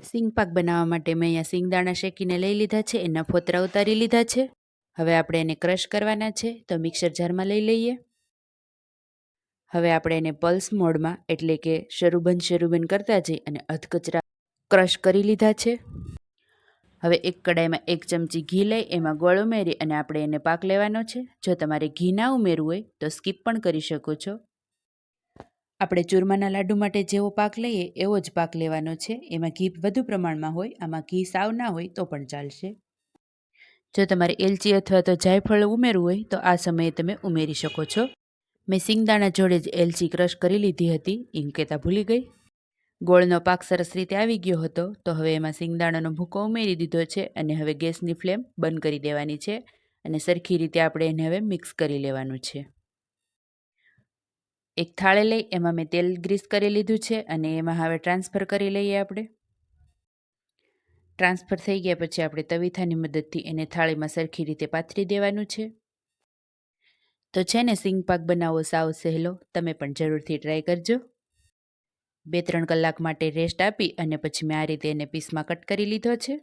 સિંગ પાક બનાવવા માટે મેં અહીંયા સિંગદાણા શેકીને લઈ લીધા છે, એના ફોતરા ઉતારી લીધા છે. હવે આપણે એને ક્રશ કરવાના છે, તો મિક્સર જારમાં લઈ લઈએ. હવે આપણે એને પલ્સ મોડમાં એટલે કે શરૂ બંધ કરતા જઈ અને અધકચરા ક્રશ કરી લીધા છે. હવે એક કડાઈમાં 1 ચમચી ઘી લઈ એમાં ગોળ ઉમેરી અને આપણે એને પાક લેવાનો છે. જો તમારે ઘી ના ઉમેરવું હોય તો સ્કીપ પણ કરી શકો છો. આપણે ચૂરમાના લાડુ માટે જેવો પાક લઈએ એવો જ પાક લેવાનો છે. એમાં ઘી વધુ પ્રમાણમાં હોય, આમાં ઘી સાવ ના હોય તો પણ ચાલશે. જો તમારે એલચી અથવા તો જાયફળ ઉમેરવું હોય તો આ સમયે તમે ઉમેરી શકો છો. મેં સિંગદાણા જોડે જ એલચી ક્રશ કરી લીધી હતી, એમ કહેતા ભૂલી ગઈ. ગોળનો પાક સરસ રીતે આવી ગયો હતો, તો હવે એમાં સિંગદાણાનો ભૂકો ઉમેરી દીધો છે અને હવે ગેસની ફ્લેમ બંધ કરી દેવાની છે અને સરખી રીતે આપણે એને હવે મિક્સ કરી લેવાનું છે. એક થાળી લઈ એમાં મેં તેલ ગ્રીસ કરી લીધું છે અને એમાં હવે ટ્રાન્સફર કરી લઈએ આપણે. ટ્રાન્સફર થઈ ગયા પછી આપણે તવીથાની મદદથી એને થાળીમાં સરખી રીતે પાથરી દેવાનું છે. તો છે ને, સિંગ પાક બનાવવો સાવ સહેલો, તમે પણ જરૂરથી ટ્રાય કરજો. 2-3 કલાક માટે રેસ્ટ આપી અને પછી મેં આ રીતે એને પીસમાં કટ કરી લીધો છે.